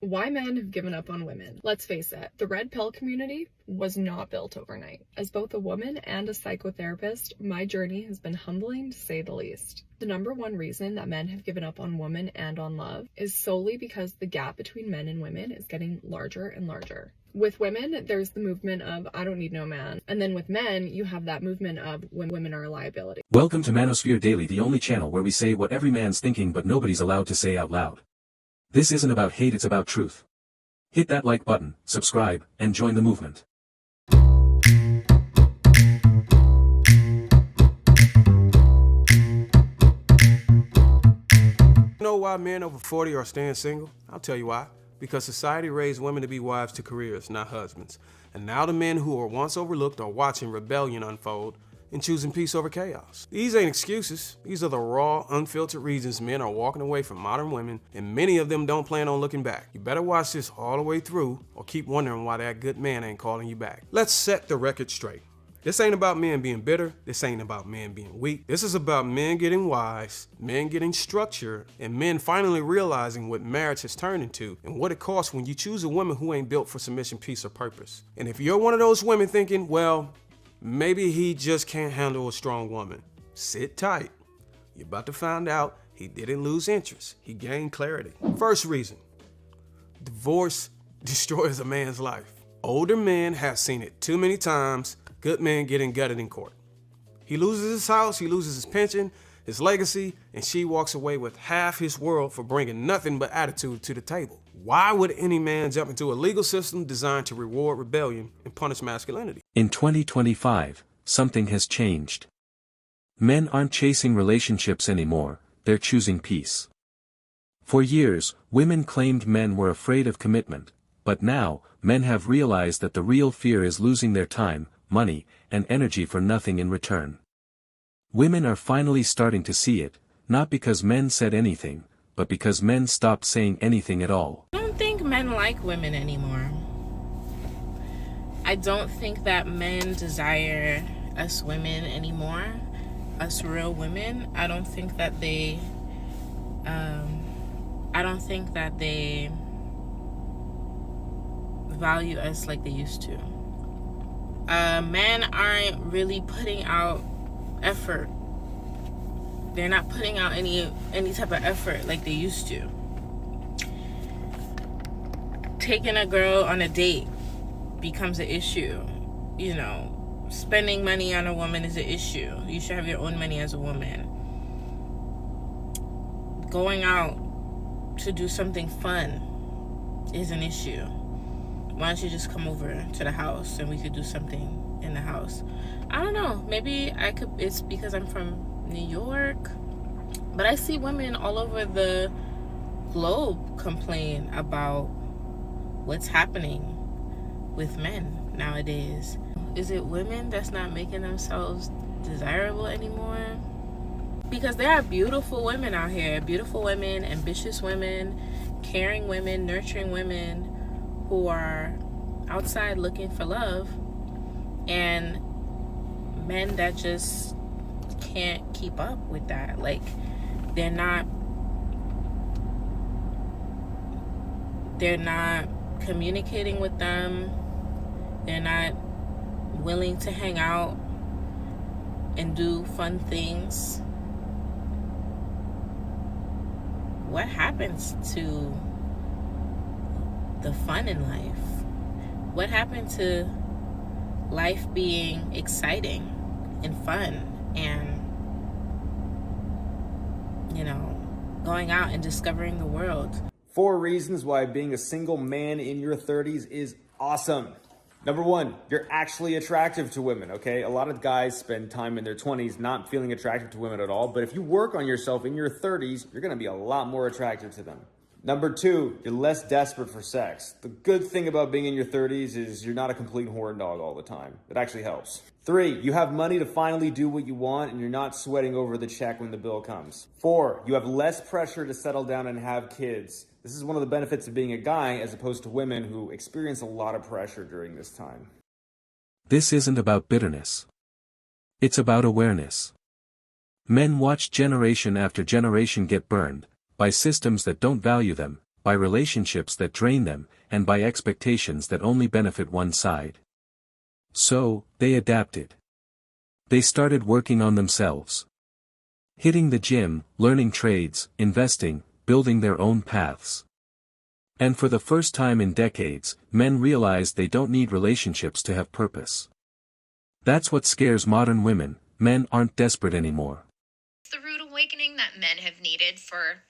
Why men have given up on women. Let's face it, the red pill community was not built overnight. As both a woman and a psychotherapist, my journey has been humbling to say the least. The number one reason that men have given up on women and on love is solely because the gap between men and women is getting larger and larger. With women, there's the movement of I don't need no man. And then with men, you have that movement of when women are a liability. Welcome to Manosphere Daily, the only channel where we say what every man's thinking but nobody's allowed to say out loud. This isn't about hate, it's about truth. Hit that like button, subscribe, and join the movement. You know why men over 40 are staying single? I'll tell you why. Because society raised women to be wives to careers, not husbands. And now the men who were once overlooked are watching rebellion unfold and choosing peace over chaos. These ain't excuses. These are the raw, unfiltered reasons men are walking away from modern women, and many of them don't plan on looking back. You better watch this all the way through or keep wondering why that good man ain't calling you back. Let's set the record straight. This ain't about men being bitter. This ain't about men being weak. This is about men getting wise, men getting structure, and men finally realizing what marriage has turned into and what it costs when you choose a woman who ain't built for submission, peace, or purpose. And if you're one of those women thinking, well, maybe he just can't handle a strong woman, sit tight. You're about to find out he didn't lose interest. He gained clarity. First reason, divorce destroys a man's life. Older men have seen it too many times. Good men getting gutted in court. He loses his house, he loses his pension, his legacy, and she walks away with half his world for bringing nothing but attitude to the table. Why would any man jump into a legal system designed to reward rebellion and punish masculinity? In 2025, something has changed. Men aren't chasing relationships anymore, they're choosing peace. For years, women claimed men were afraid of commitment, but now, men have realized that the real fear is losing their time, money, and energy for nothing in return. Women are finally starting to see it, not because men said anything, but because men stopped saying anything at all. I don't think men like women anymore. I don't think that men desire us women anymore, us real women. I don't think that they value us like they used to. Men aren't really putting out effort. They're not putting out any type of effort like they used to. Taking a girl on a date becomes an issue. You know, spending money on a woman is an issue. You should have your own money as a woman. Going out to do something fun is an issue. Why don't you just come over to the house and we could do something in the house? I don't know. Maybe it's because I'm from New York. But I see women all over the globe complain about what's happening with men nowadays. Is it women that's not making themselves desirable anymore? Because there are beautiful women out here. Beautiful women, ambitious women, caring women, nurturing women, who are outside looking for love, and men that just can't keep up with that. Like, they're not communicating with them. They're not willing to hang out and do fun things. What happens to the fun in life? What happened to life being exciting and fun and, you know, going out and discovering the world? 4 reasons why being a single man in your 30s is awesome. Number 1, you're actually attractive to women, okay? A lot of guys spend time in their 20s not feeling attractive to women at all, but if you work on yourself in your 30s, you're gonna be a lot more attractive to them. Number 2, you're less desperate for sex. The good thing about being in your 30s is you're not a complete horn dog all the time. It actually helps. 3, you have money to finally do what you want and you're not sweating over the check when the bill comes. 4, you have less pressure to settle down and have kids. This is one of the benefits of being a guy as opposed to women who experience a lot of pressure during this time. This isn't about bitterness. It's about awareness. Men watch generation after generation get burned by systems that don't value them, by relationships that drain them, and by expectations that only benefit one side. So, they adapted. They started working on themselves. Hitting the gym, learning trades, investing, building their own paths. And for the first time in decades, men realized they don't need relationships to have purpose. That's what scares modern women. Men aren't desperate anymore. It's the rude awakening that men have needed for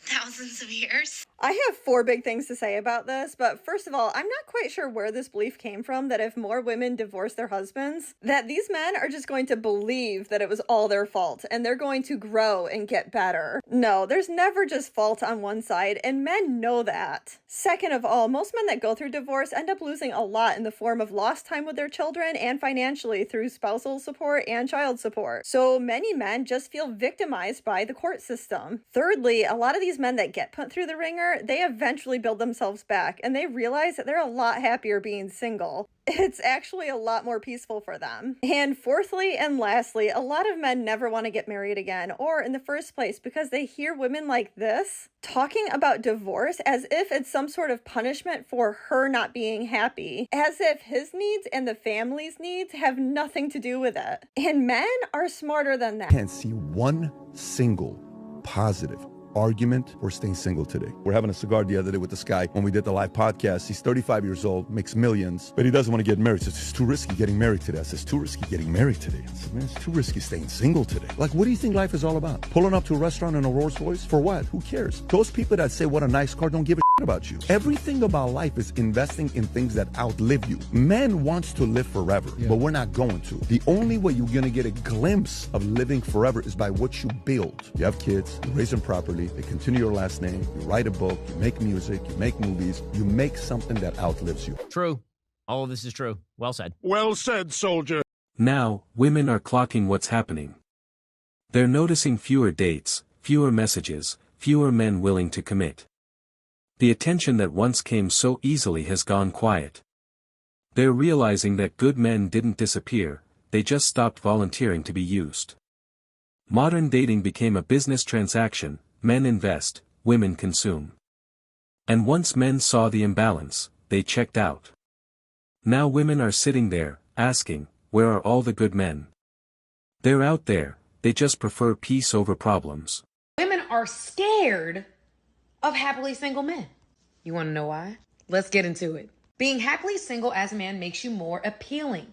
thousands of years. I have 4 big things to say about this, but first of all, I'm not quite sure where this belief came from that if more women divorce their husbands, that these men are just going to believe that it was all their fault and they're going to grow and get better. No, there's never just fault on one side, and men know that. Second of all, most men that go through divorce end up losing a lot in the form of lost time with their children and financially through spousal support and child support. So many men just feel victimized by the court system. Thirdly, a lot of these men that get put through the ringer, they eventually build themselves back and they realize that they're a lot happier being single. It's actually a lot more peaceful for them. And fourthly and lastly, a lot of men never want to get married again, or in the first place, because they hear women like this talking about divorce as if it's some sort of punishment for her not being happy, as if his needs and the family's needs have nothing to do with it. And men are smarter than that. Can't see one single positive argument for staying single today. We're having a cigar the other day with this guy when we did the live podcast. He's 35 years old, makes millions, but he doesn't want to get married. He says, it's too risky getting married today. I said, it's too risky getting married today. I said, man, it's too risky staying single today. Like, what do you think life is all about? Pulling up to a restaurant in a Rolls Royce? For what? Who cares? Those people that say, what a nice car, don't give a shit about you. Everything about life is investing in things that outlive you. Man wants to live forever, but we're not going to. The only way you're going to get a glimpse of living forever is by what you build. You have kids, you raise them properly, they continue your last name, you write a book, you make music, you make movies, you make something that outlives you. True. All of this is true. Well said. Well said, soldier. Now, women are clocking what's happening. They're noticing fewer dates, fewer messages, fewer men willing to commit. The attention that once came so easily has gone quiet. They're realizing that good men didn't disappear, they just stopped volunteering to be used. Modern dating became a business transaction. Men invest, women consume. And once men saw the imbalance, they checked out. Now women are sitting there, asking, where are all the good men? They're out there, they just prefer peace over problems. Women are scared of happily single men. You want to know why? Let's get into it. Being happily single as a man makes you more appealing.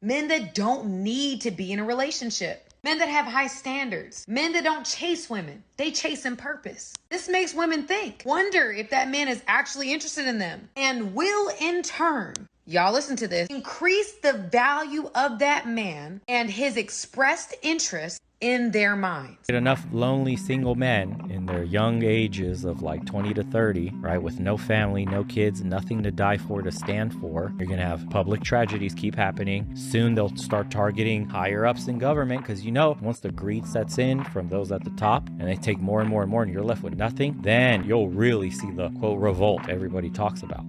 Men that don't need to be in a relationship. Men that have high standards. Men that don't chase women. They chase in purpose. This makes women think. Wonder if that man is actually interested in them. And will in turn, y'all listen to this, increase the value of that man and his expressed interest in their minds. Enough lonely single men in their young ages of like 20 to 30, right, with no family, no kids, nothing to die for, to stand for. You're going to have public tragedies keep happening. Soon they'll start targeting higher ups in government because, you know, once the greed sets in from those at the top and they take more and more and more and you're left with nothing, then you'll really see the, quote, revolt everybody talks about.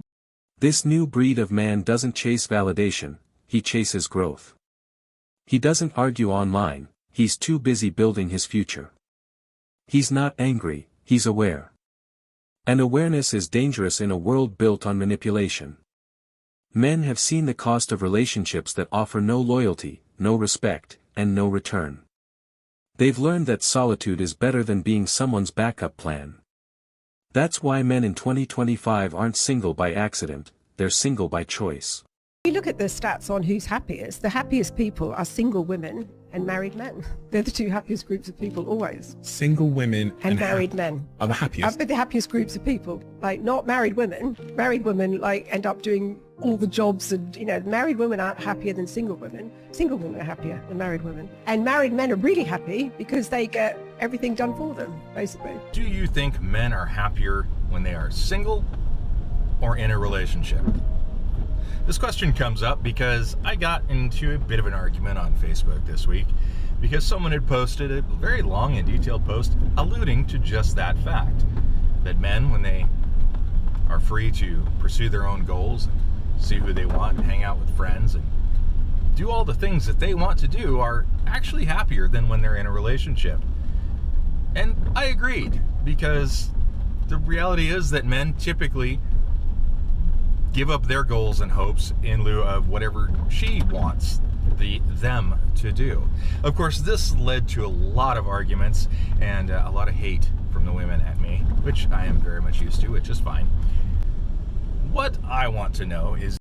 This new breed of man doesn't chase validation, he chases growth. He doesn't argue online. He's too busy building his future. He's not angry, he's aware. And awareness is dangerous in a world built on manipulation. Men have seen the cost of relationships that offer no loyalty, no respect, and no return. They've learned that solitude is better than being someone's backup plan. That's why men in 2025 aren't single by accident, they're single by choice. If you look at the stats on who's happiest, the happiest people are single women and married men. They're the 2 happiest groups of people always. Single women and married men are the happiest. Are the happiest groups of people. Like, not married women. Married women like end up doing all the jobs, and you know, married women aren't happier than single women. Single women are happier than married women. And married men are really happy because they get everything done for them, basically. Do you think men are happier when they are single or in a relationship? This question comes up because I got into a bit of an argument on Facebook this week because someone had posted a very long and detailed post alluding to just that fact. That men, when they are free to pursue their own goals and see who they want and hang out with friends and do all the things that they want to do, are actually happier than when they're in a relationship. And I agreed, because the reality is that men typically give up their goals and hopes in lieu of whatever she wants them to do. Of course, this led to a lot of arguments and a lot of hate from the women at me, which I am very much used to, which is fine. What I want to know is,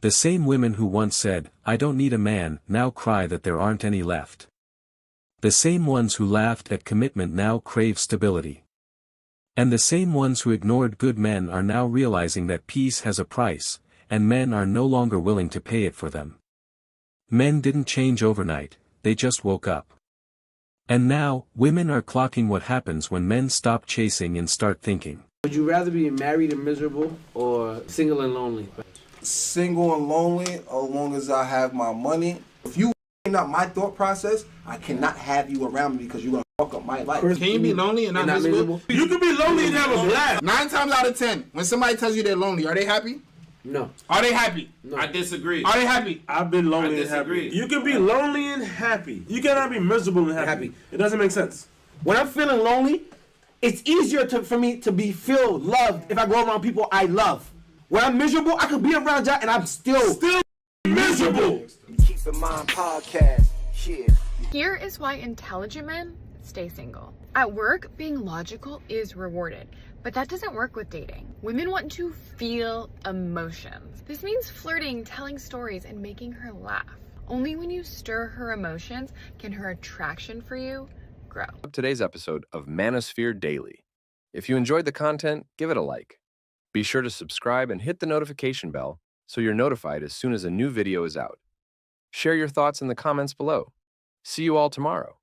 the same women who once said, "I don't need a man," now cry that there aren't any left. The same ones who laughed at commitment now crave stability. And the same ones who ignored good men are now realizing that peace has a price, and men are no longer willing to pay it for them. Men didn't change overnight, they just woke up. And now, women are clocking what happens when men stop chasing and start thinking. Would you rather be married and miserable or single and lonely? Single and lonely, as long as I have my money. If you not my thought process, I cannot have you around me because you're going to fuck up my life. Can you be lonely and not miserable? You can be lonely and have a blast. 9 times out of 10, when somebody tells you they're lonely, are they happy? No. Are they happy? No. I disagree. Are they happy? I've been lonely and happy. You can be lonely and happy. You cannot be miserable and happy. It doesn't make sense. When I'm feeling lonely, it's easier for me to feel loved if I go around people I love. When I'm miserable, I could be around y'all and I'm still miserable. Keep in mind podcast. Shit. Here is why intelligent men stay single. At work, being logical is rewarded, but that doesn't work with dating. Women want to feel emotions. This means flirting, telling stories, and making her laugh. Only when you stir her emotions can her attraction for you grow. Today's episode of Manosphere Daily. If you enjoyed the content, give it a like. Be sure to subscribe and hit the notification bell so you're notified as soon as a new video is out. Share your thoughts in the comments below. See you all tomorrow.